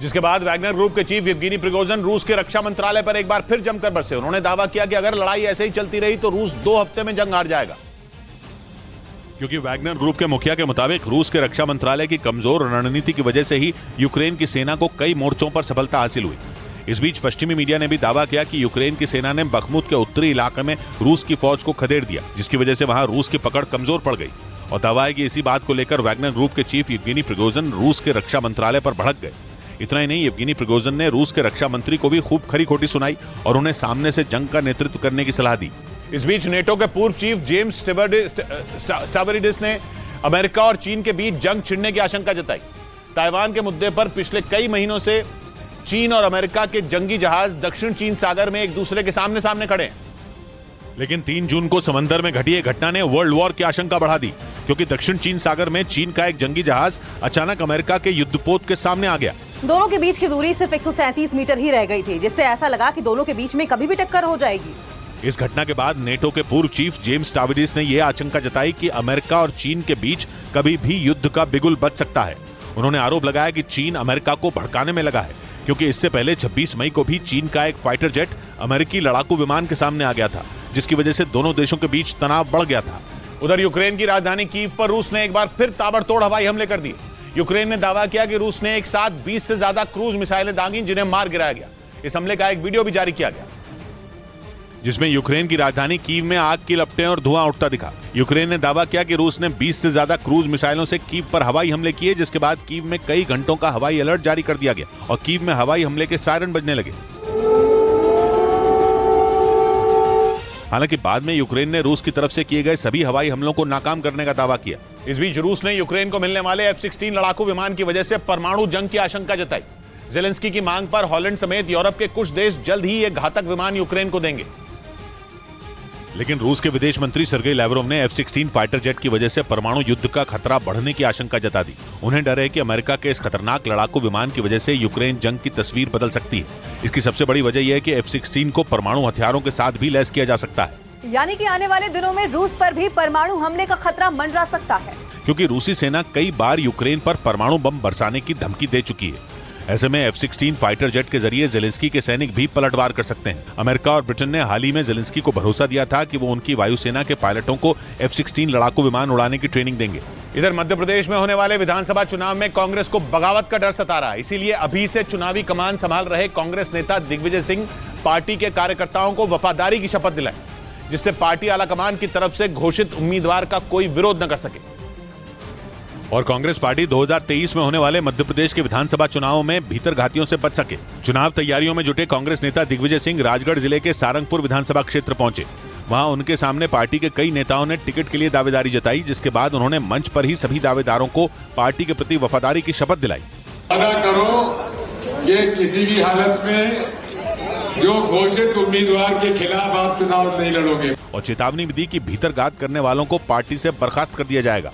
जिसके बाद Wagner group के चीफ येवगेनी प्रिगोजिन रूस के रक्षा मंत्रालय पर एक बार फिर जमकर बरसे। उन्होंने दावा किया कि अगर लड़ाई ऐसे ही चलती रही तो रूस 2 हफ्ते में जंग हार जाएगा। क्योंकि वैगनर ग्रुप के मुखिया के मुताबिक रूस के रक्षा मंत्रालय की कमजोर रणनीति की वजह से ही यूक्रेन की सेना को कई मोर्चों पर सफलता हासिल हुई। इस बीच पश्चिमी मीडिया ने भी दावा किया कि यूक्रेन की सेना ने बखमुत के उत्तरी इलाके में रूस की फौज को खदेड़ दिया, जिसकी वजह से वहां रूस की पकड़ कमजोर पड़ गई। और दावा है कि इसी बात को लेकर वैगनर ग्रुप के चीफ येवगेनी प्रिगोजिन रूस के रक्षा मंत्रालय पर भड़क गए। इतना ही नहीं, येवगेनी प्रिगोजिन ने रूस के रक्षा मंत्री को भी खूब खरी खोटी सुनाई और उन्हें सामने से जंग का नेतृत्व करने की सलाह दी। इस बीच नेटो के पूर्व चीफ जेम्स स्टावरिडिस ने अमेरिका और चीन के बीच जंग छिड़ने की आशंका जताई। ताइवान के मुद्दे पर पिछले कई महीनों से चीन और अमेरिका के जंगी जहाज दक्षिण चीन सागर में एक दूसरे के सामने सामने खड़े हैं। लेकिन 3 जून को समंदर में घटी एक घटना ने वर्ल्ड वॉर की आशंका बढ़ा दी, क्योंकि दक्षिण चीन सागर में चीन का एक जंगी जहाज अचानक अमेरिका के युद्धपोत के सामने आ गया। दोनों के बीच की दूरी सिर्फ 137 मीटर ही रह गई थी, जिससे ऐसा लगा कि दोनों के बीच में कभी भी टक्कर हो जाएगी। इस घटना के बाद नेटो के पूर्व चीफ जेम्स स्टावरिडिस ने यह आशंका जताई कि अमेरिका और चीन के बीच कभी भी युद्ध का बिगुल बज सकता है। उन्होंने आरोप लगाया कि चीन अमेरिका को भड़काने में लगा है, क्योंकि इससे पहले 26 मई को भी चीन का एक फाइटर जेट अमेरिकी लड़ाकू विमान के सामने आ गया था, जिसकी वजह से दोनों देशों के बीच तनाव बढ़ गया था। उधर यूक्रेन की राजधानी कीव पर रूस ने एक बार फिर ताबड़तोड़ हवाई हमले कर दिए। यूक्रेन ने दावा किया कि रूस ने एक साथ 20 से ज्यादा क्रूज मिसाइलें दागी, जिन्हें मार गिराया गया। इस हमले का एक वीडियो भी जारी किया गया, जिसमें यूक्रेन की राजधानी कीव में आग की लपटें और धुआं उठता दिखा। यूक्रेन ने दावा किया कि रूस ने 20 से ज्यादा क्रूज मिसाइलों से कीव पर हवाई हमले किए, जिसके बाद कीव में कई घंटों का हवाई अलर्ट जारी कर दिया गया और कीव में हवाई हमले के सायरन बजने लगे। हालांकि बाद में यूक्रेन ने रूस की तरफ से किए गए सभी हवाई हमलों को नाकाम करने का दावा किया। इस बीच रूस ने यूक्रेन को मिलने वाले F-16 लड़ाकू विमान की वजह से परमाणु जंग की आशंका जताई। जेलेंस्की की मांग पर हॉलैंड समेत यूरोप के कुछ देश जल्द ही ये घातक विमान यूक्रेन को देंगे। लेकिन रूस के विदेश मंत्री सर्गेई लैवरोव ने F-16 फाइटर जेट की वजह से परमाणु युद्ध का खतरा बढ़ने की आशंका जता दी। उन्हें डर है कि अमेरिका के इस खतरनाक लड़ाकू विमान की वजह से यूक्रेन जंग की तस्वीर बदल सकती है। इसकी सबसे बड़ी वजह यह है कि F-16 को परमाणु हथियारों के साथ भी लैस किया जा सकता है। यानी कि आने वाले दिनों में रूस पर भी परमाणु हमले का खतरा मंडरा सकता है, क्योंकि रूसी सेना कई बार यूक्रेन पर परमाणु बम बरसाने की धमकी दे चुकी है। ऐसे में F-16 फाइटर जेट के जरिए जेलेंस्की के सैनिक भी पलटवार कर सकते हैं। अमेरिका और ब्रिटेन ने हाल ही में जेलेंस्की को भरोसा दिया था कि वो उनकी वायुसेना के पायलटों को F-16 लड़ाकू विमान उड़ाने की ट्रेनिंग देंगे। इधर मध्य प्रदेश में होने वाले विधानसभा चुनाव में कांग्रेस को बगावत का डर सता रहा है। इसीलिए अभी से चुनावी कमान संभाल रहे कांग्रेस नेता दिग्विजय सिंह पार्टी के कार्यकर्ताओं को वफादारी की शपथ दिलाए, जिससे पार्टी आलाकमान की तरफ से घोषित उम्मीदवार का कोई विरोध न कर सके और कांग्रेस पार्टी 2023 में होने वाले मध्य प्रदेश के विधानसभा चुनावों में भीतर घातियों से बच सके। चुनाव तैयारियों में जुटे कांग्रेस नेता दिग्विजय सिंह राजगढ़ जिले के सारंगपुर विधानसभा क्षेत्र पहुंचे। वहां उनके सामने पार्टी के कई नेताओं ने टिकट के लिए दावेदारी जताई, जिसके बाद उन्होंने मंच पर ही सभी दावेदारों को पार्टी के प्रति वफादारी की शपथ दिलाई। वादा करो कि किसी भी हालत में जो घोषित उम्मीदवार के खिलाफ आप चुनाव नहीं लड़ोगे, और चेतावनी भी दी कि भीतर घात करने वालों को पार्टी से बर्खास्त कर दिया जाएगा।